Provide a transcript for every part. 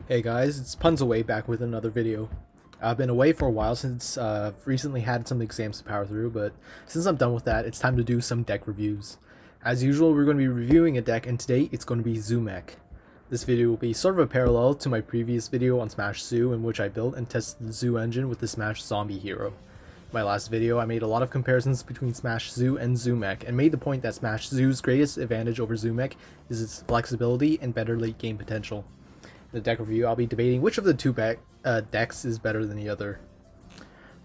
Hey guys, it's Puns Away back with another video. I've been away for a while since I've recently had some exams to power through, but since I'm done with that, it's time to do some deck reviews. As usual, we're going to be reviewing a deck, and today it's going to be ZooMech. This video will be sort of a parallel to my previous video on Smash Zoo, in which I built and tested the Zoo engine with the Smash Zombie hero. In my last video, I made a lot of comparisons between Smash Zoo and ZooMech, and made the point that Smash Zoo's greatest advantage over ZooMech is its flexibility and better late game potential. In the deck review, I'll be debating which of the two decks is better than the other.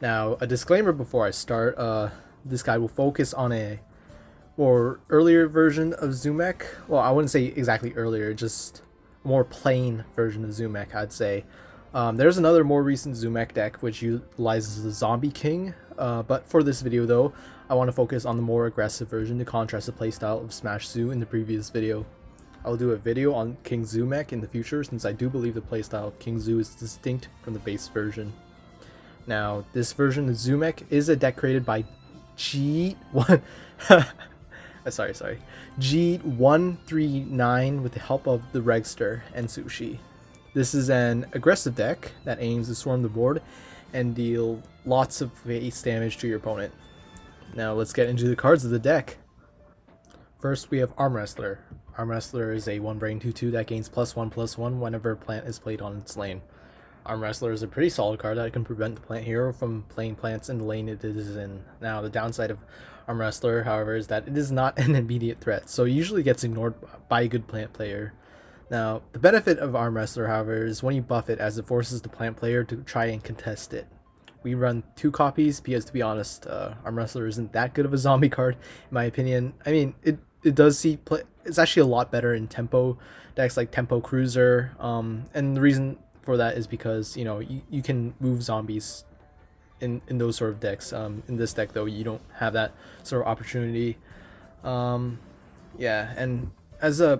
Now, a disclaimer before I start, this guide will focus on a more earlier version of ZooMech. Well, I wouldn't say exactly earlier, just a more plain version of ZooMech, I'd say. There's another more recent ZooMech deck which utilizes the Zombie King, but for this video though, I want to focus on the more aggressive version to contrast the playstyle of Smash Zoo in the previous video. I'll do a video on King ZooMech in the future, since I do believe the playstyle of King Zoo is distinct from the base version. Now, this version of ZooMech is a deck created by G139 with the help of the Regster and Sushi. This is an aggressive deck that aims to swarm the board and deal lots of base damage to your opponent. Now let's get into the cards of the deck. First, we have Arm Wrestler. Arm Wrestler is a 1-brain 2/2 that gains +1/+1 whenever a plant is played on its lane. Arm Wrestler is a pretty solid card that can prevent the plant hero from playing plants in the lane it is in. Now, the downside of Arm Wrestler, however, is that it is not an immediate threat, so it usually gets ignored by a good plant player. Now, the benefit of Arm Wrestler, however, is when you buff it, as it forces the plant player to try and contest it. We run 2 copies because, to be honest, Arm Wrestler isn't that good of a zombie card, in my opinion. I mean, it does see play. It's actually a lot better in tempo decks like Tempo Cruiser, and the reason for that is because, you know, you can move zombies in those sort of decks. In this deck though, you don't have that sort of opportunity. Yeah, and as a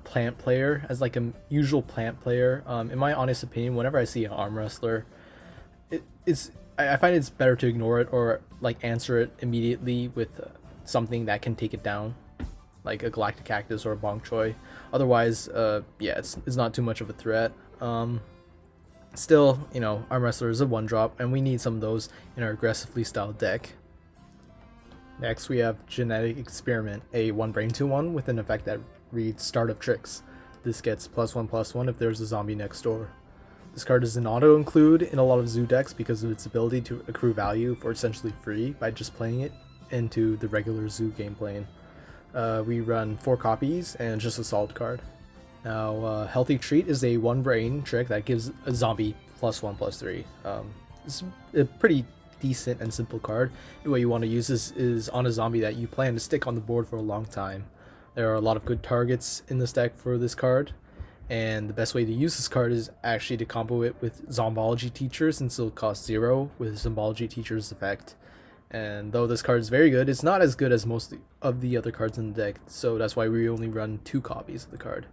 plant player, as like a usual plant player, in my honest opinion, whenever I see an Arm Wrestler, I find it's better to ignore it or like answer it immediately with something that can take it down, like a Galactic Cactus or a Bong Choy. Otherwise, yeah, it's not too much of a threat. Still, you know, Arm Wrestler is a 1-drop, and we need some of those in our aggressively styled deck. Next, we have Genetic Experiment, a 1-brain 2/1 with an effect that reads Start of Tricks. This gets +1/+1 if there's a zombie next door. This card is an auto-include in a lot of Zoo decks because of its ability to accrue value for essentially free by just playing it into the regular Zoo game plane. We run 4 copies and just a solid card. Now, Healthy Treat is a 1-brain trick that gives a zombie +1/+3. It's a pretty decent and simple card. The way you want to use this is on a zombie that you plan to stick on the board for a long time. There are a lot of good targets in this deck for this card, and the best way to use this card is actually to combo it with Zombology Teacher, since it'll cost 0 with Zombology Teacher's effect. And though this card is very good, it's not as good as most of the other cards in the deck, so that's why we only run 2 copies of the card.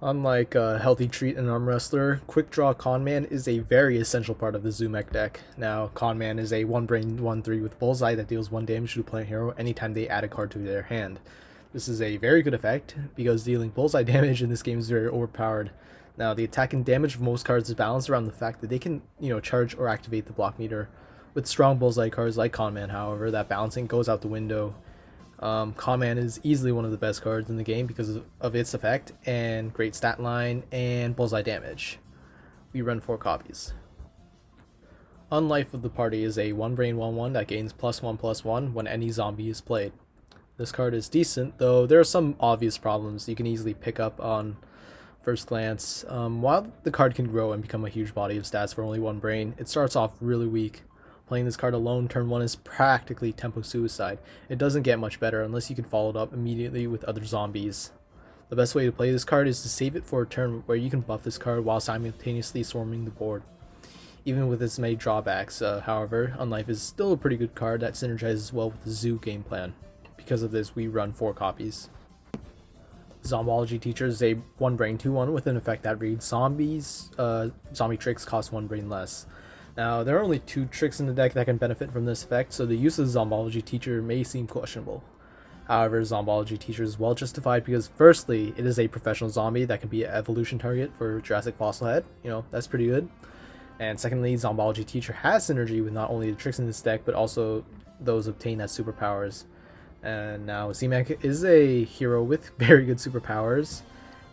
Unlike Healthy Treat and Arm Wrestler, Quick Draw Conman is a very essential part of the ZooMech deck. Now, Conman is a 1-brain 1/3 with Bullseye that deals 1 damage to a plant hero anytime they add a card to their hand. This is a very good effect because dealing Bullseye damage in this game is very overpowered. Now, the attack and damage of most cards is balanced around the fact that they can, you know, charge or activate the block meter. With strong Bullseye cards like Conman, however, that balancing goes out the window. Conman is easily one of the best cards in the game because of its effect and great stat line and Bullseye damage. We run 4 copies. Unlife of the Party is a 1-brain 1/1 that gains +1/+1 when any zombie is played. This card is decent, though there are some obvious problems you can easily pick up on first glance. While the card can grow and become a huge body of stats for only 1 brain, it starts off really weak. Playing this card alone turn 1 is practically tempo suicide. It doesn't get much better unless you can follow it up immediately with other zombies. The best way to play this card is to save it for a turn where you can buff this card while simultaneously swarming the board. Even with its many drawbacks, however, Unlife is still a pretty good card that synergizes well with the Zoo game plan. Because of this, we run 4 copies. Zombology Teacher is a 1-brain 2/1 with an effect that reads zombies. Zombie tricks cost 1 brain less. Now, there are only 2 tricks in the deck that can benefit from this effect, so the use of Zombology Teacher may seem questionable. However, Zombology Teacher is well justified because firstly, it is a professional zombie that can be an evolution target for Jurassic Fossil Head. That's pretty good. And secondly, Zombology Teacher has synergy with not only the tricks in this deck, but also those obtained as superpowers. And now ZooMech is a hero with very good superpowers,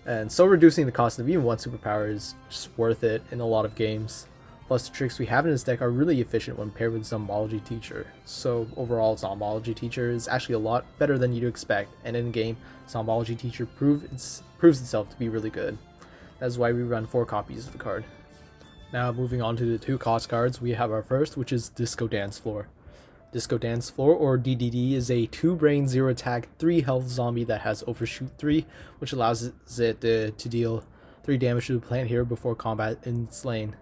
and so reducing the cost of even one superpower is just worth it in a lot of games. Plus, the tricks we have in this deck are really efficient when paired with Zombology Teacher. So overall, Zombology Teacher is actually a lot better than you'd expect, and in game, Zombology Teacher proves itself to be really good. That's why we run 4 copies of the card. Now moving on to the 2 cost cards, we have our first, which is Disco Dance Floor. Disco Dance Floor, or DDD, is a 2-brain, 0 attack, 3 health zombie that has Overshoot 3, which allows it to deal 3 damage to the plant hero before combat in its lane.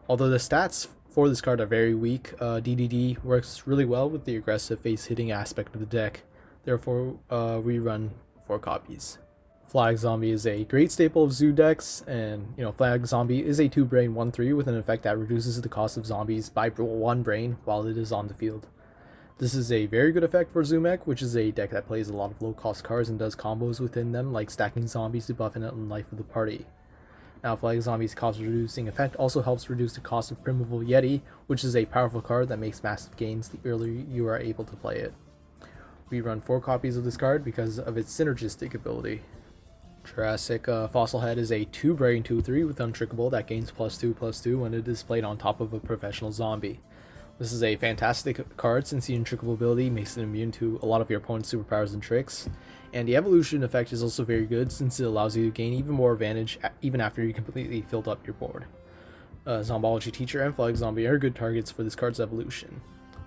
Although the stats for this card are very weak, DDD works really well with the aggressive face hitting aspect of the deck. Therefore, we run 4 copies. Flag Zombie is a great staple of zoo decks, and Flag Zombie is a 2-brain 1/3 with an effect that reduces the cost of zombies by 1 brain while it is on the field. This is a very good effect for ZooMech, which is a deck that plays a lot of low cost cards and does combos within them, like stacking zombies to buff in life of the party. Now, Flag Zombie's cost reducing effect also helps reduce the cost of Primeval Yeti, which is a powerful card that makes massive gains the earlier you are able to play it. We run 4 copies of this card because of its synergistic ability. Jurassic Fossil Head is a 2-brain 2/3 with Untrickable that gains +2/+2 when it is played on top of a professional zombie. This is a fantastic card since the Untrickable ability makes it immune to a lot of your opponent's superpowers and tricks, and the evolution effect is also very good since it allows you to gain even more advantage even after you completely filled up your board. Zombology Teacher and Flag Zombie are good targets for this card's evolution.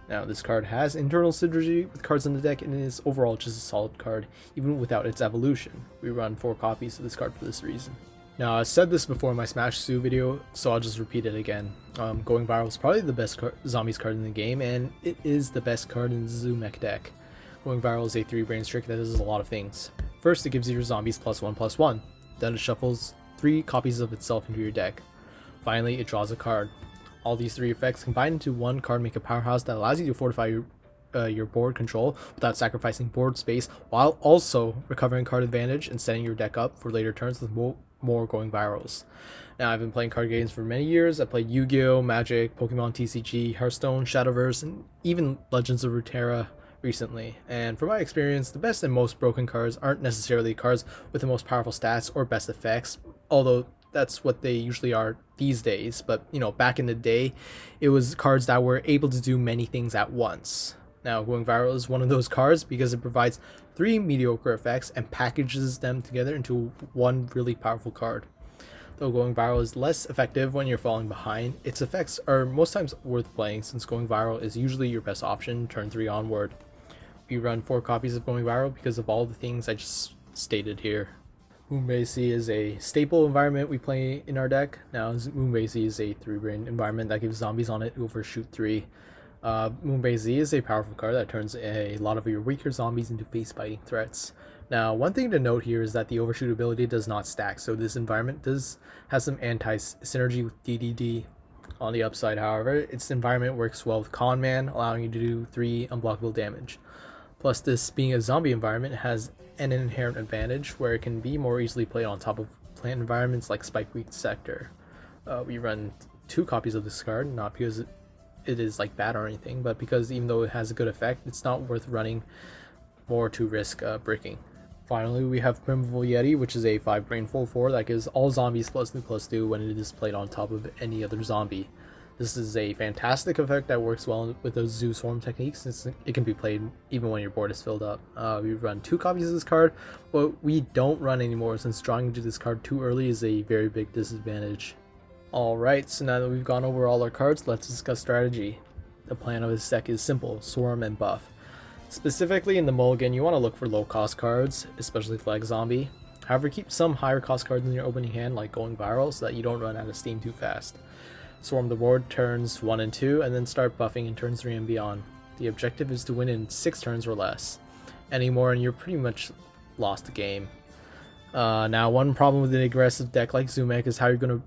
Now, this card has internal synergy with cards in the deck and is overall just a solid card, even without its evolution. We run 4 copies of this card for this reason. Now, I said this before in my Smash Zoo video, so I'll just repeat it again. Going Viral is probably the best zombies card in the game, and it is the best card in the ZooMech deck. Going Viral is a 3-brain trick that does a lot of things. First, it gives your zombies +1/+1. Then it shuffles 3 copies of itself into your deck. Finally, it draws a card. All these 3 effects combined into 1 card make a powerhouse that allows you to fortify your board control without sacrificing board space, while also recovering card advantage and setting your deck up for later turns with more Going Virals. Now, I've been playing card games for many years. I played Yu-Gi-Oh!, Magic, Pokemon TCG, Hearthstone, Shadowverse, and even Legends of Runeterra recently. And from my experience, the best and most broken cards aren't necessarily cards with the most powerful stats or best effects, although that's what they usually are these days. But back in the day, it was cards that were able to do many things at once. Now, Going Viral is one of those cards because it provides 3 mediocre effects and packages them together into 1 really powerful card. Though Going Viral is less effective when you're falling behind, its effects are most times worth playing since Going Viral is usually your best option turn 3 onward. We run 4 copies of Going Viral because of all the things I just stated here. Moonbase is a staple environment we play in our deck. Now, Moonbase is a 3-brain environment that gives zombies on it Overshoot 3. Moonbase is a powerful card that turns a lot of your weaker zombies into face-biting threats. Now, one thing to note here is that the Overshoot ability does not stack, so this environment has some anti-synergy with DDD. On the upside, however, its environment works well with Con Man, allowing you to do 3 unblockable damage. Plus, this being a zombie environment has an inherent advantage where it can be more easily played on top of plant environments like Spike Weak Sector. We run 2 copies of this card, not because it is bad or anything, but because even though it has a good effect, it's not worth running more to risk breaking. Finally, we have Primeval Yeti, which is a 5-brain 4/4 that gives all zombies +2/+2 when it is played on top of any other zombie. This is a fantastic effect that works well with those Zoo Swarm techniques since it can be played even when your board is filled up. We run 2 copies of this card, but we don't run anymore since drawing into this card too early is a very big disadvantage. Alright, so now that we've gone over all our cards, let's discuss strategy. The plan of this deck is simple: swarm and buff. Specifically in the mulligan, you want to look for low cost cards, especially Flag Zombie. However, keep some higher cost cards in your opening hand like Going Viral so that you don't run out of steam too fast. Swarm the board turns 1 and 2 and then start buffing in turns 3 and beyond. The objective is to win in 6 turns or less. Any more and you're pretty much lost the game. Now, one problem with an aggressive deck like ZooMech is how you're going to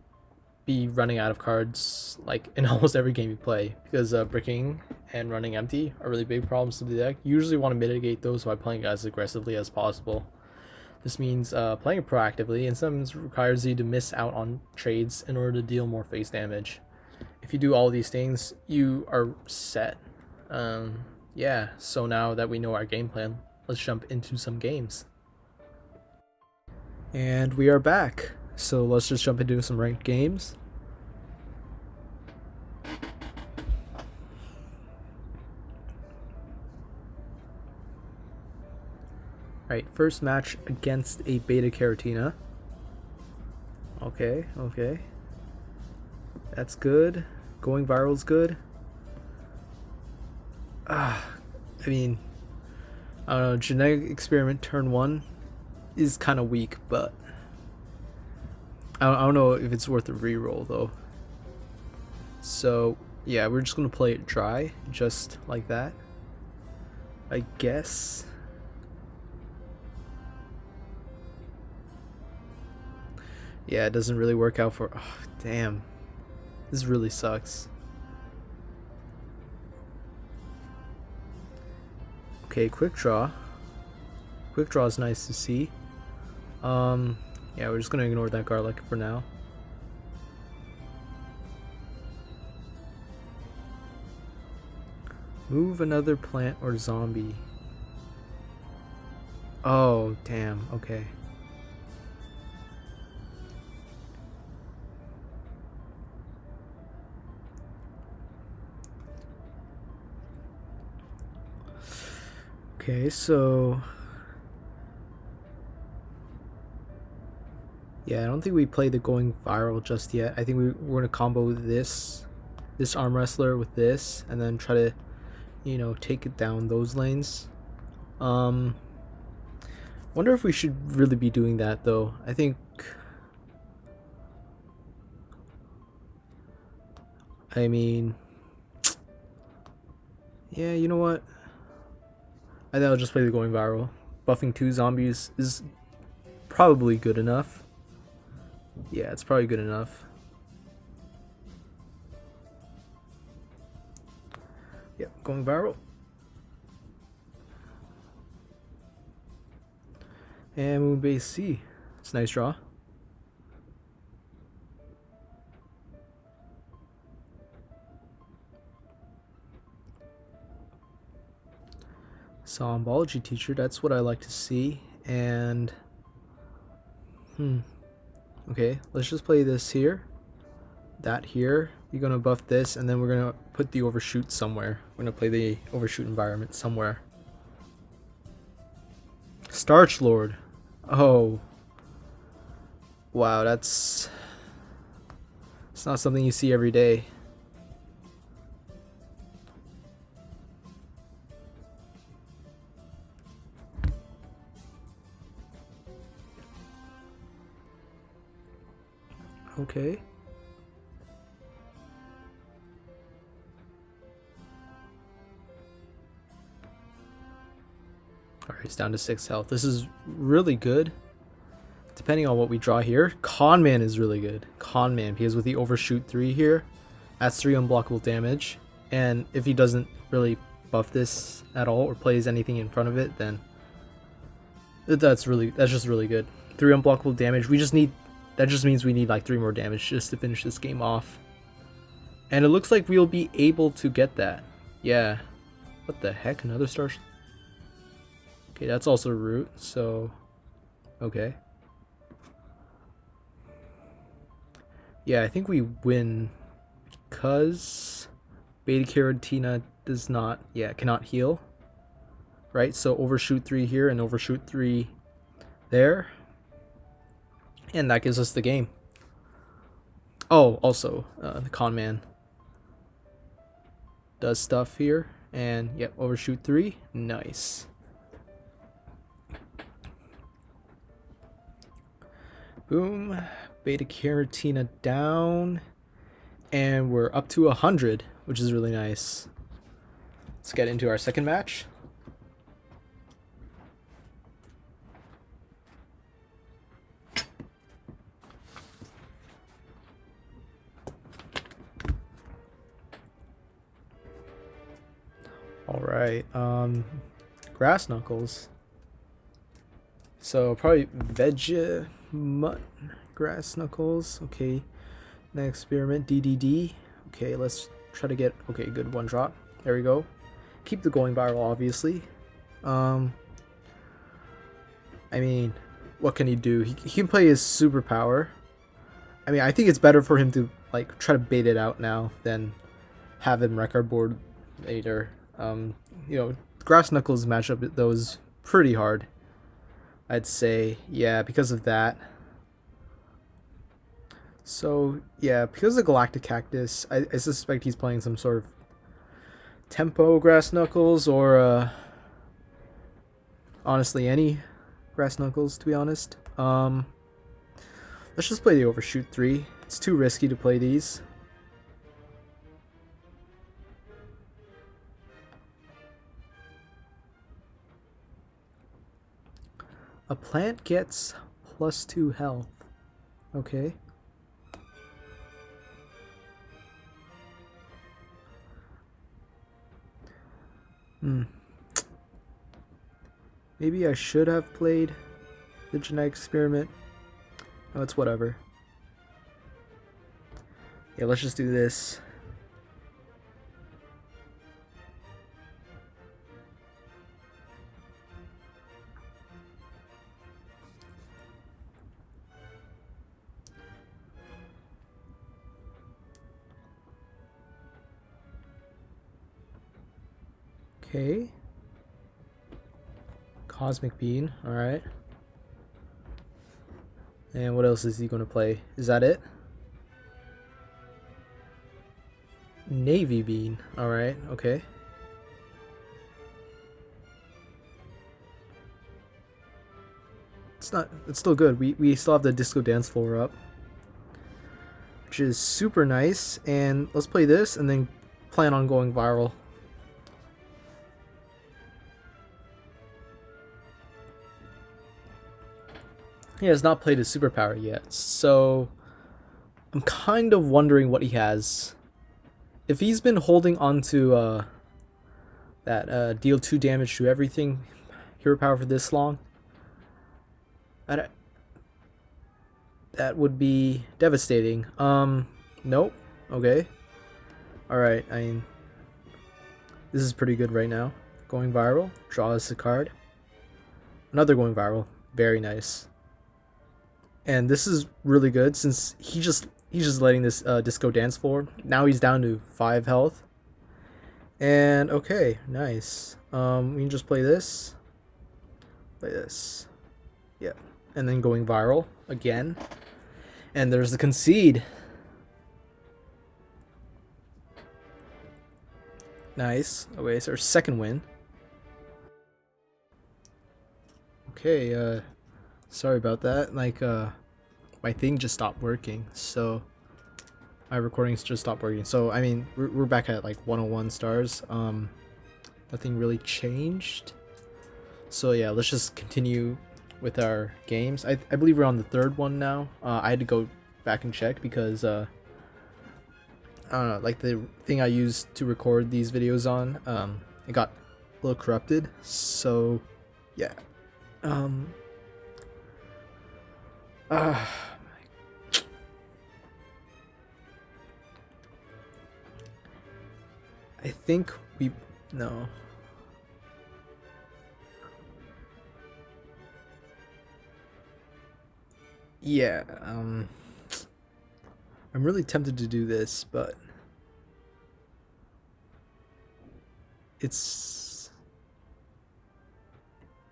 be running out of cards like in almost every game you play, because bricking and running empty are really big problems to the deck. You usually want to mitigate those by playing as aggressively as possible. This means playing proactively, and sometimes requires you to miss out on trades in order to deal more face damage. If you do all these things, you are set. Yeah, so now that we know our game plan, let's jump into some games. And we are back. So let's just jump into some ranked games. Alright, first match against a Beta Caratina. Okay. That's good. Going viral's good. I mean, I don't know, genetic experiment turn 1 is kind of weak, but I don't know if it's worth a reroll though. So yeah, we're just gonna play it dry, just like that, I guess. Yeah, it doesn't really work out for. Oh, damn, this really sucks. Okay, quick draw. Quick draw is nice to see. Yeah, we're just gonna ignore that garlic for now. Move another plant or zombie. Oh, damn, okay. Okay, so yeah, I don't think we played the going viral just yet. I think we're gonna combo this arm wrestler with this, and then try to, you know, take it down those lanes. Wonder if we should really be doing that though. I think I mean, yeah, you know what? I think I'll just play the going viral. Buffing 2 zombies is probably good enough. Yeah, it's probably good enough. Yep, going viral. And move base C. It's a nice draw. Zombology teacher, that's what I like to see. And okay, let's just play this here, that here. You're gonna buff this, and then we're gonna put the overshoot somewhere. We're gonna play the overshoot environment somewhere. Starch Lord. Oh wow, it's not something you see every day. Okay. Alright, it's down to 6 health. This is really good. Depending on what we draw here. Conman is really good. Conman, because with the overshoot 3 here, that's 3 unblockable damage. And if he doesn't really buff this at all or plays anything in front of it, then that's just really good. 3 unblockable damage. That just means we need like 3 more damage just to finish this game off. And it looks like we'll be able to get that. Yeah. What the heck? Another star? Okay, that's also root, so okay. Yeah, I think we win because Beta Caratina cannot heal. Right? So overshoot 3 here and overshoot 3 there. And that gives us the game. Oh, also, the Conman does stuff here. And, yep, overshoot 3. Nice. Boom. Beta Caratina down. And we're up to 100, which is really nice. Let's get into our second match. Alright, Grass Knuckles. So probably Vegemut Grass Knuckles. Okay. Next experiment, DDD. Okay, let's try to get, okay, good one drop. There we go. Keep the going viral, obviously. I mean, what can he do? He can play his superpower. I mean, I think it's better for him to like try to bait it out now than have him record board later. You know, Grass Knuckles matchup though is pretty hard, I'd say. Yeah, because of that. So yeah, because of Galactic Cactus, I suspect he's playing some sort of tempo Grass Knuckles or honestly any Grass Knuckles, to be honest. Let's just play the Overshoot 3. It's too risky to play these. A plant gets +2 health. Okay. Maybe I should have played the genetic experiment. Oh, it's whatever. Yeah, let's just do this. Okay. Cosmic Bean, alright. And what else is he going to play? Is that it? Navy Bean, alright, okay. It's still good. We still have the Disco Dance Floor up, which is super nice. And let's play this and then plan on going viral. He has not played his superpower yet, so I'm kind of wondering what he has. If he's been holding on to that deal 2 damage to everything hero power for this long, that would be devastating. Nope. Okay. Alright, I mean, this is pretty good right now. Going viral, draw us a card. Another going viral, very nice. And this is really good since he's just letting this Disco Dance Floor. Now he's down to 5 health. And okay, nice. We can just play this. Play this. Yeah. And then going viral again. And there's the concede. Nice. Okay, so our second win. Okay, sorry about that. Like, my thing just stopped working, so my recordings just stopped working. So, I mean, we're back at like 101 stars. Nothing really changed. So yeah, let's just continue with our games. I believe we're on the 3rd one now. I had to go back and check because I don't know, like the thing I used to record these videos on, it got a little corrupted. So yeah. I think no. Yeah, I'm really tempted to do this, but it's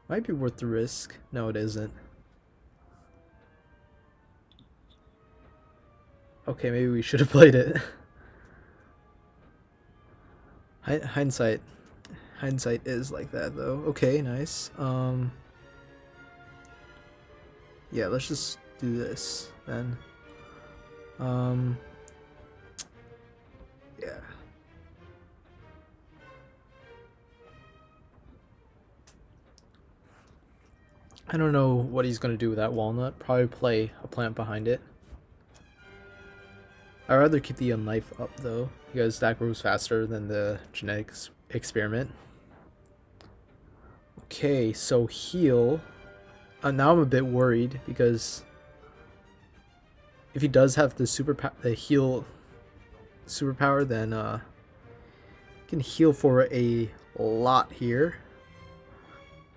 might be worth the risk. No, it isn't. Okay, maybe we should have played it. Hindsight is like that though. Okay, nice. Yeah, let's just do this then. Yeah. I don't know what he's gonna do with that walnut. Probably play a plant behind it. I'd rather keep the knife up though, because that grows faster than the genetics experiment. Okay, so heal. Now I'm a bit worried because if he does have the heal superpower, then he can heal for a lot here.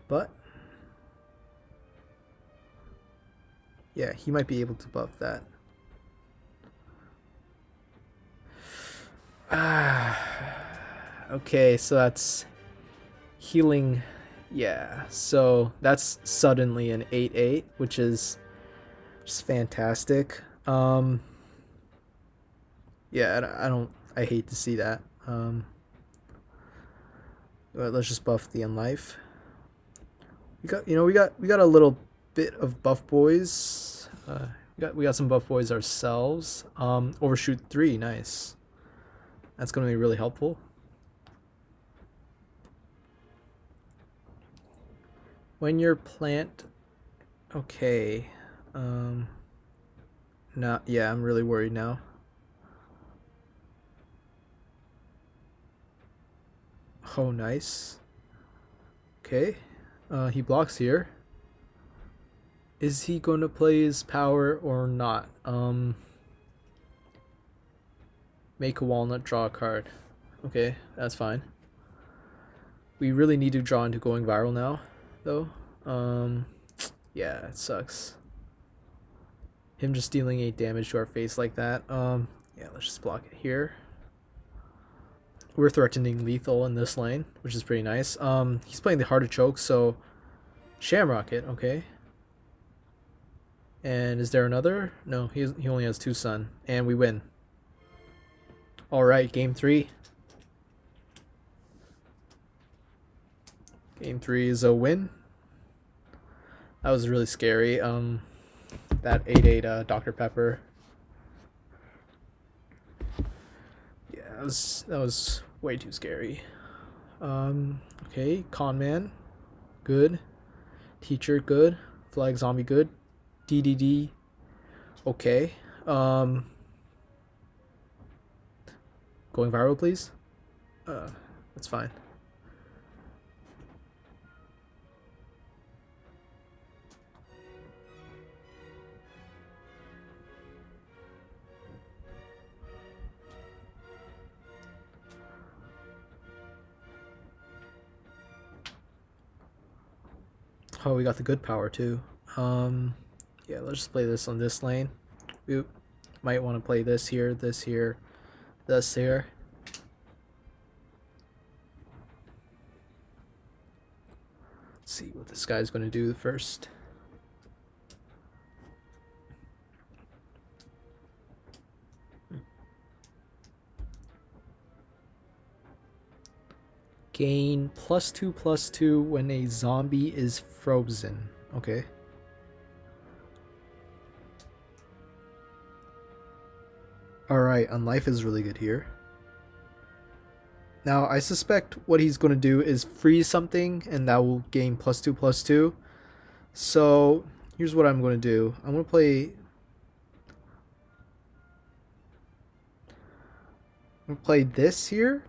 But yeah, he might be able to buff that. Okay, so that's healing. Yeah, so that's suddenly an 8/8, which is just fantastic. Yeah, I hate to see that. But let's just buff the unlife. We got a little bit of buff boys. We got some buff boys ourselves. Overshoot 3, nice. That's gonna be really helpful. When your plant, okay. Not yeah, I'm really worried now. Oh, nice. Okay. He blocks here. Is he going to play his power or not? Make a walnut, draw a card. Okay, that's fine. We really need to draw into going viral now, though. Yeah, it sucks. Him just dealing 8 damage to our face like that. Yeah, let's just block it here. We're threatening lethal in this lane, which is pretty nice. He's playing the Artichoke, so Shamrocket, okay. And is there another? No, he only has 2 sun, and we win. All right, game 3. Game 3 is a win. That was really scary. That 8/8 Dr. Pepper. Yeah, that was way too scary. Okay, Con Man, good. Teacher, good. Flag Zombie, good. DDD, okay. Going viral, please. That's fine. Oh, we got the good power too. Yeah, let's just play this on this lane. We might want to play this here, this here, this here. Let's see what this guy's going to do first. Gain +2/+2 when a zombie is frozen. Okay. Alright, Unlife is really good here. Now, I suspect what he's going to do is freeze something, and that will gain +2/+2. So, here's what I'm going to do. I'm going to play this here.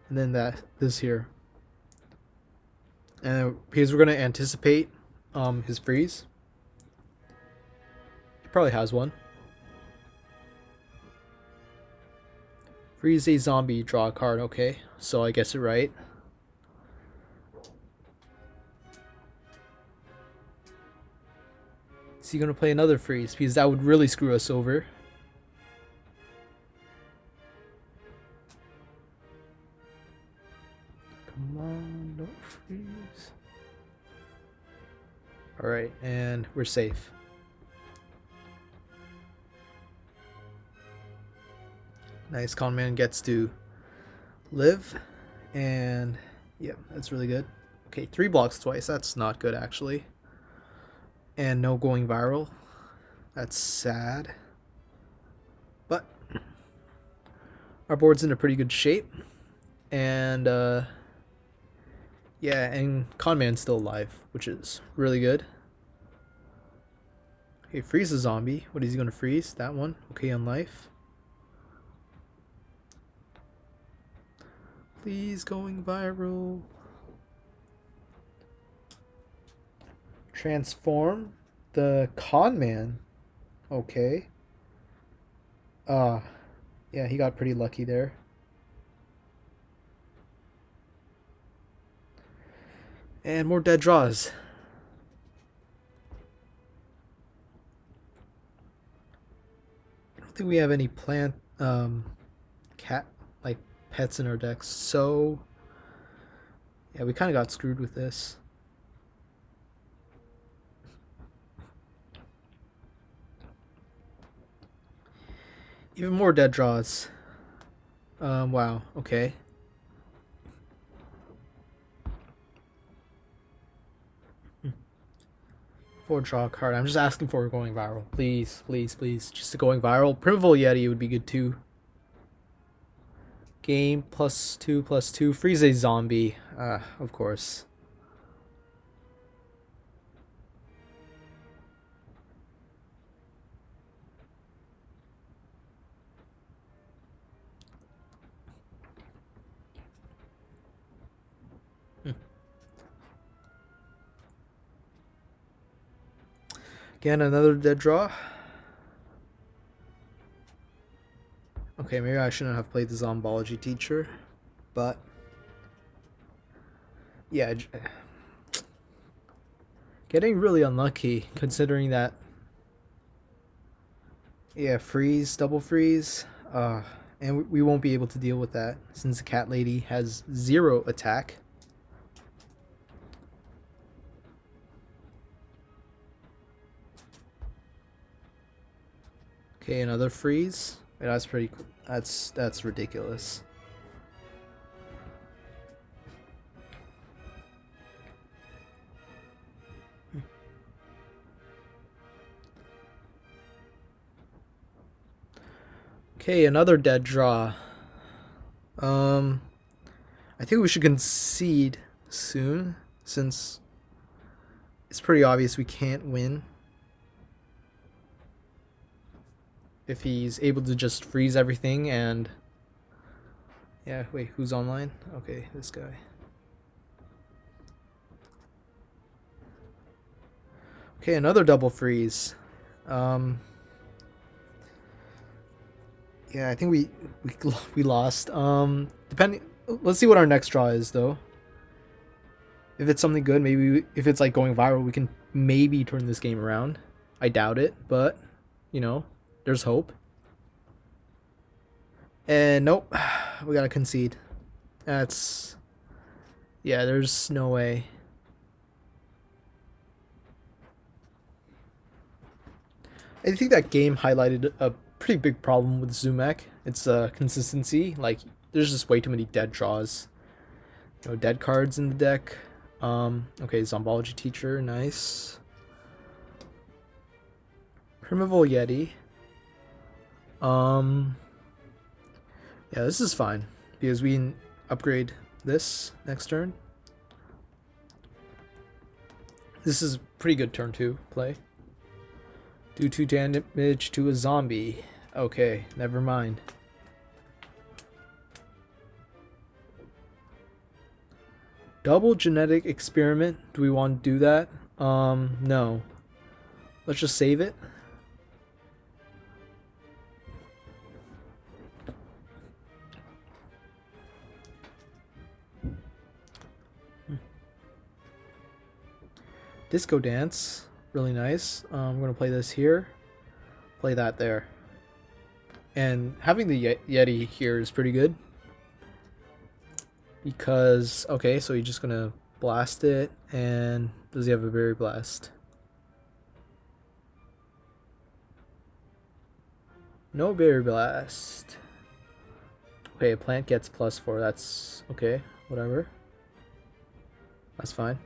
And then this here. And because we're going to anticipate his freeze. He probably has one. Freeze a zombie, draw a card. Okay, so I guess it right. Is he going to play another freeze? Because that would really screw us over. Come on, don't freeze. Alright, and we're safe. Nice, Con Man gets to live. And, yeah, that's really good. Okay, 3 blocks twice. That's not good, actually. And no going viral. That's sad. But our board's in a pretty good shape. And, yeah, and Conman's still alive, which is really good. Okay, freeze a zombie. What is he going to freeze? That one. Okay, on life. Please, going viral. Transform the con man. Okay. Yeah, he got pretty lucky there. And more dead draws. I don't think we have any plant cat like pets in our decks, so yeah, we kind of got screwed with this. Even more dead draws. Wow, okay. For draw a card. I'm just asking for going viral. Please, please, please. Just a going viral. Primeval Yeti would be good too. Game +2/+2. Freeze a zombie. Of course. Again, another dead draw. Okay, maybe I shouldn't have played the Zombology teacher, but yeah, getting really unlucky considering that. Yeah, freeze, double freeze, and we won't be able to deal with that since the cat lady has 0 attack. Okay, another freeze. That's pretty. That's ridiculous. Okay, another dead draw. I think we should concede soon since it's pretty obvious we can't win. If he's able to just freeze everything and... Yeah, wait, who's online? Okay, this guy. Okay, another double freeze. Yeah, I think we lost. Depending, let's see what our next draw is though. If it's something good, maybe if it's like going viral, we can maybe turn this game around. I doubt it, but you know, there's hope. And nope, we gotta concede. That's... Yeah, there's no way. I think that game highlighted a pretty big problem with ZooMech. It's consistency. Like, there's just way too many dead draws. You know, dead cards in the deck. Okay, Zombology teacher, nice. Primeval Yeti. Yeah, this is fine because we can upgrade this next turn. This is pretty good turn 2 play. Do 2 damage to a zombie. Okay, never mind. Double genetic experiment. Do we want to do that? No. Let's just save it. Disco Dance, really nice. I'm gonna play this here, play that there, and having the Yeti here is pretty good because okay, so you're just gonna blast it, and does he have a berry blast? No berry blast. Okay, a plant gets +4. That's okay, whatever. That's fine.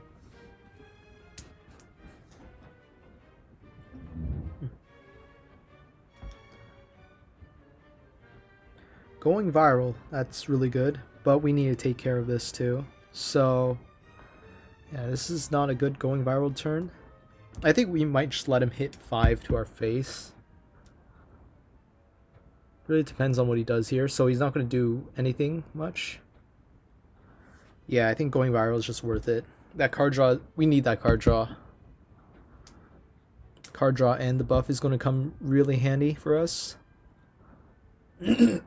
Going viral, that's really good, but we need to take care of this too. So, yeah, this is not a good going viral turn. I think we might just let him hit 5 to our face. Really depends on what he does here, so he's not going to do anything much. Yeah, I think going viral is just worth it. That card draw, we need that card draw. Card draw and the buff is going to come really handy for us. Do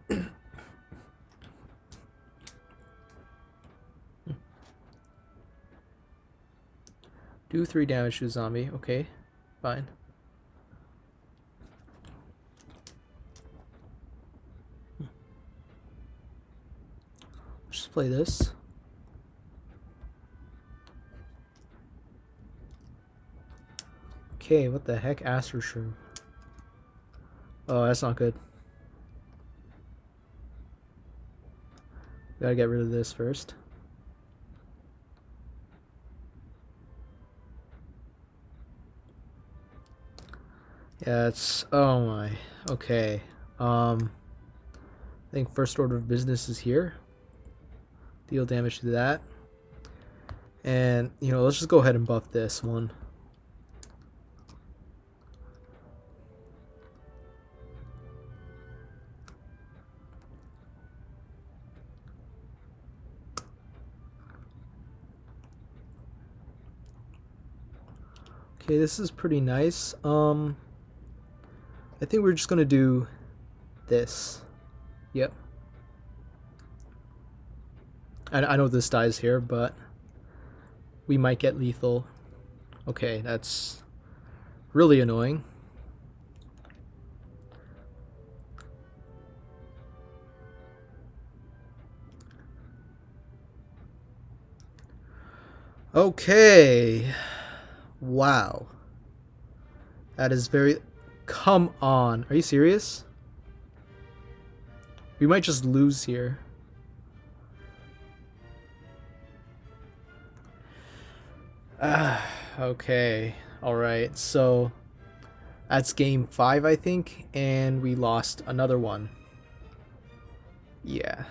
3 damage to a zombie. Okay, fine. Just play this. Okay, what the heck? Astro Shroom. Oh, that's not good. Gotta get rid of this first. Yeah, it's... oh my. Okay. I think first order of business is here. Deal damage to that. And, you know, let's just go ahead and buff this one. Okay, this is pretty nice. I think we're just gonna do this. Yep. I know this dies here, but we might get lethal. Okay, that's really annoying. Okay. Wow. That is very... come on. Are you serious? We might just lose here. Okay. Alright, so... that's game 5, I think, and we lost another one. Yeah.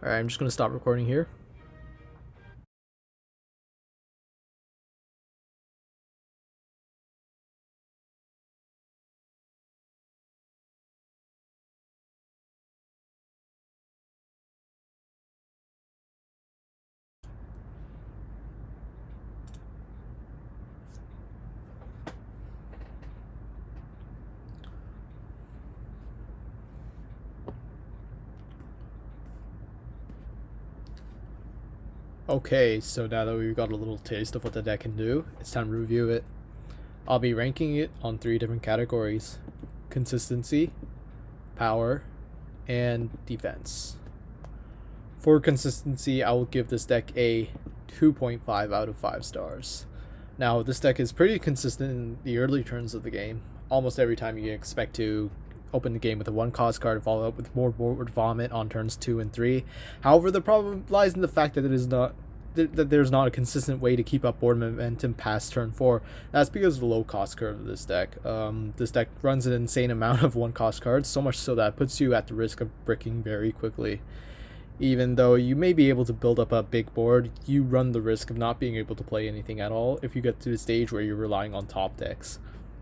Alright, I'm just gonna stop recording here. Okay, so now that we've got a little taste of what the deck can do, it's time to review it. I'll be ranking it on 3 different categories: consistency, power, and defense. For consistency, I will give this deck a 2.5 out of 5 stars. Now, this deck is pretty consistent in the early turns of the game. Almost every time you expect to open the game with a 1-cost card, follow up with more board vomit on turns 2 and 3. However, the problem lies in the fact that there's not a consistent way to keep up board momentum past turn 4. That's because of the low cost curve of this deck. This deck runs an insane amount of 1-cost cards, so much so that it puts you at the risk of bricking very quickly. Even though you may be able to build up a big board, you run the risk of not being able to play anything at all if you get to the stage where you're relying on top decks.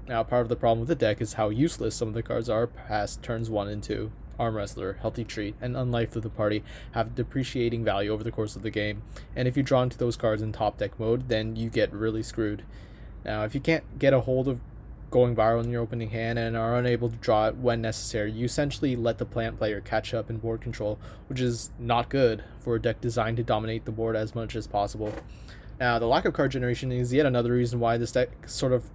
Now, part of the problem with the deck is how useless some of the cards are past turns 1 and 2. Arm Wrestler, Healthy Treat, and Unlife of the Party have depreciating value over the course of the game, and if you draw into those cards in top deck mode, then you get really screwed. Now, if you can't get a hold of going viral in your opening hand and are unable to draw it when necessary, you essentially let the plant player catch up in board control, which is not good for a deck designed to dominate the board as much as possible. Now, the lack of card generation is yet another reason why this deck sort of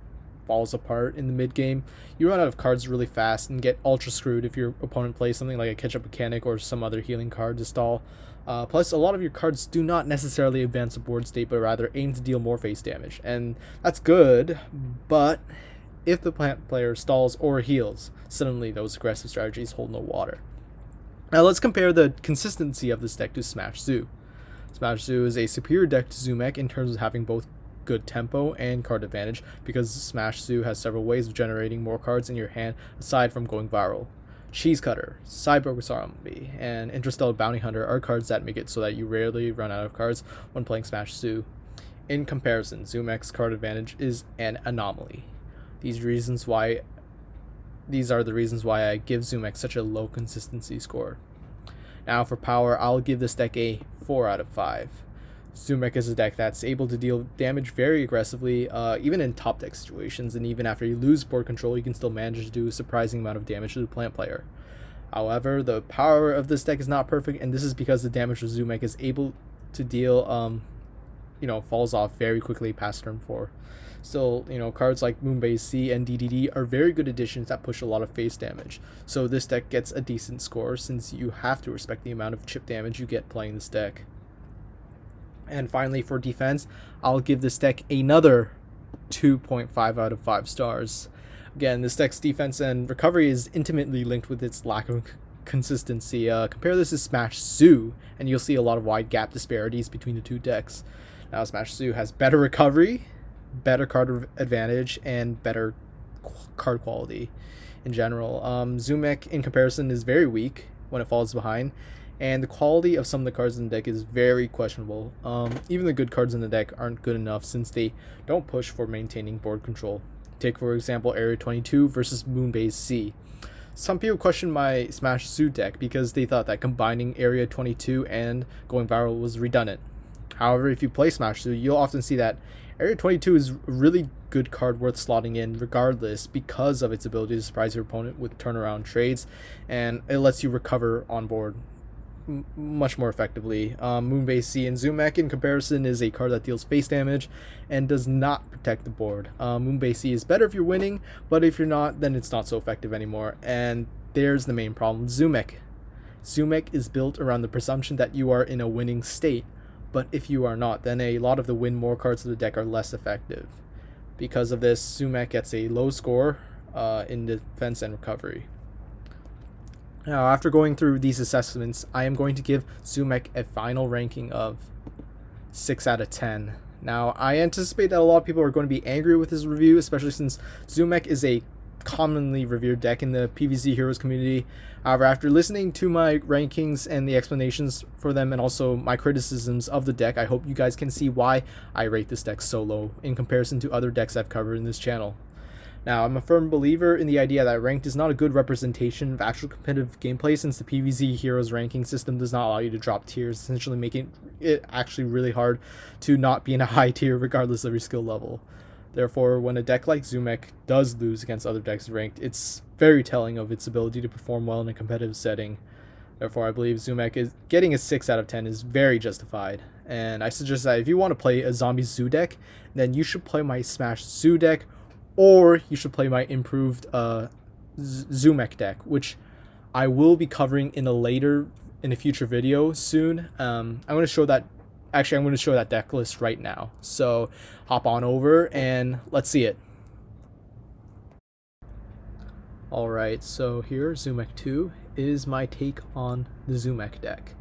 falls apart in the mid game. You run out of cards really fast and get ultra screwed if your opponent plays something like a catch-up mechanic or some other healing card to stall. Plus, a lot of your cards do not necessarily advance the board state, but rather aim to deal more face damage, and that's good, but if the plant player stalls or heals, suddenly those aggressive strategies hold no water. Now let's compare the consistency of this deck to Smash Zoo. Smash Zoo is a superior deck to ZooMech in terms of having both good tempo and card advantage, because Smash Zoo has several ways of generating more cards in your hand aside from going viral. Cheese Cutter, Cyborg Zombie, and Interstellar Bounty Hunter are cards that make it so that you rarely run out of cards when playing Smash Zoo. In comparison, ZooMech's card advantage is an anomaly. These are the reasons why I give ZooMech such a low consistency score. Now for power, I'll give this deck a 4 out of 5. ZooMech is a deck that's able to deal damage very aggressively, even in top deck situations, and even after you lose board control, you can still manage to do a surprising amount of damage to the plant player. However, the power of this deck is not perfect, and this is because the damage of ZooMech is able to deal, falls off very quickly past turn 4. Still, cards like Moonbase Z and DDD are very good additions that push a lot of face damage. So this deck gets a decent score since you have to respect the amount of chip damage you get playing this deck. And finally, for defense, I'll give this deck another 2.5 out of 5 stars. Again, this deck's defense and recovery is intimately linked with its lack of consistency. Compare this to Smash Zoo, and you'll see a lot of wide gap disparities between the two decks. Now, Smash Zoo has better recovery, better card advantage, and better card quality in general. ZooMech, in comparison, is very weak when it falls behind, and the quality of some of the cards in the deck is very questionable. Even the good cards in the deck aren't good enough since they don't push for maintaining board control. Take, for example, Area 22 versus Moonbase Z. Some people question my Smash Zoo deck because they thought that combining Area 22 and going viral was redundant. However, if you play Smash Zoo, you'll often see that Area 22 is a really good card worth slotting in regardless because of its ability to surprise your opponent with turnaround trades, and it lets you recover on board much more effectively. Moonbase Z and ZooMech in comparison is a card that deals face damage and does not protect the board. Moonbase Z is better if you're winning, but if you're not, then it's not so effective anymore, and there's the main problem. ZooMech is built around the presumption that you are in a winning state, but if you are not, then a lot of the win more cards of the deck are less effective. Because of this, ZooMech gets a low score in defense and recovery. Now, after going through these assessments, I am going to give ZooMech a final ranking of 6 out of 10. Now, I anticipate that a lot of people are going to be angry with this review, especially since ZooMech is a commonly revered deck in the PvZHeroes community. However, after listening to my rankings and the explanations for them and also my criticisms of the deck, I hope you guys can see why I rate this deck so low in comparison to other decks I've covered in this channel. Now, I'm a firm believer in the idea that ranked is not a good representation of actual competitive gameplay since the PvZHeroes ranking system does not allow you to drop tiers, essentially making it actually really hard to not be in a high tier regardless of your skill level. Therefore, when a deck like ZooMech does lose against other decks ranked, it's very telling of its ability to perform well in a competitive setting. Therefore, I believe ZooMech is getting a 6 out of 10 is very justified. And I suggest that if you want to play a Zombie Zoo deck, then you should play my Smash Zoo deck, or you should play my improved ZooMech deck, which I will be covering in a future video soon. I'm going to show that. Actually, I'm going to show that deck list right now. So hop on over and let's see it. Alright, so here, ZooMech 2 is my take on the ZooMech deck.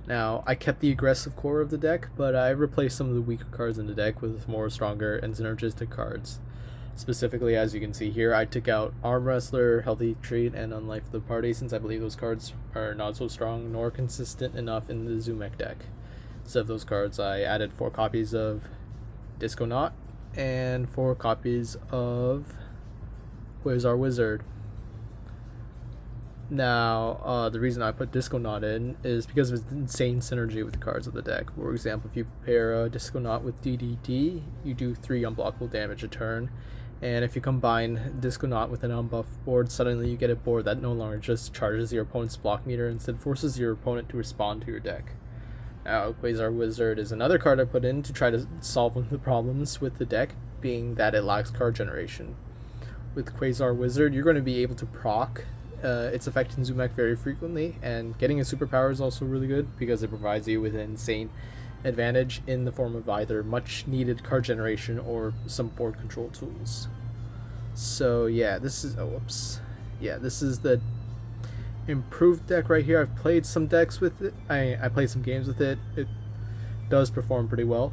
Now, I kept the aggressive core of the deck, but I replaced some of the weaker cards in the deck with more stronger and synergistic cards. Specifically, as you can see here, I took out Arm Wrestler, Healthy Treat, and Unlife of the Party since I believe those cards are not so strong nor consistent enough in the ZooMech deck. Instead of those cards, I added 4 copies of Disco Knot and 4 copies of Quasar Wizard. Now, the reason I put Disco Knot in is because of its insane synergy with the cards of the deck. For example, if you pair Disco Knot with DDD, you do 3 unblockable damage a turn. And if you combine Disco Knot with an unbuffed board, suddenly you get a board that no longer just charges your opponent's block meter, instead forces your opponent to respond to your deck. Now, Quasar Wizard is another card I put in to try to solve one of the problems with the deck, being that it lacks card generation. With Quasar Wizard, you're going to be able to proc its effect in ZooMech very frequently, and getting a superpower is also really good because it provides you with an insane advantage in the form of either much needed card generation or some board control tools. So yeah, this is this is the improved deck right here. I've played some decks with it. I played some games with it. It does perform pretty well.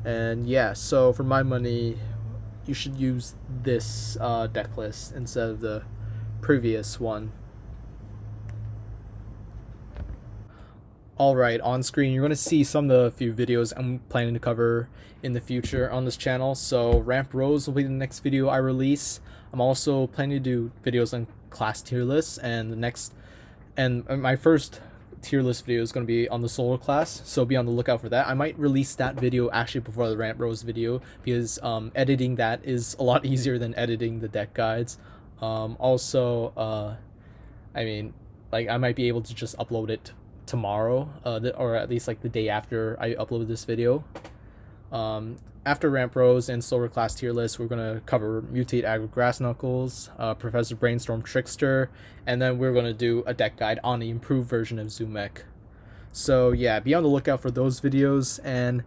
And yeah, so for my money, you should use this deck list instead of the previous one. Alright, on screen you're going to see some of the few videos I'm planning to cover in the future on this channel. So Ramp Rose will be the next video I release. I'm also planning to do videos on class tier lists, and the next And my first tier list video is going to be on the solar class, so be on the lookout for that. I might release that video actually before the Ramp Rose video, because editing that is a lot easier than editing the deck guides. I mean, like, I might be able to just upload it tomorrow, or at least like the day after I upload this video. After Ramp Rose and Solar Class tier list, we're going to cover Mutate Aggro Grass Knuckles, Professor Brainstorm Trickster, and then we're going to do a deck guide on the improved version of ZooMech. So yeah, be on the lookout for those videos, and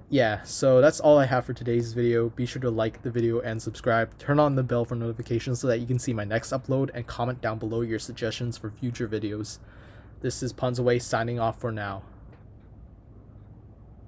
yeah, so that's all I have for today's video. Be sure to like the video and subscribe. Turn on the bell for notifications so that you can see my next upload, and comment down below your suggestions for future videos. This is Punzaway signing off for now.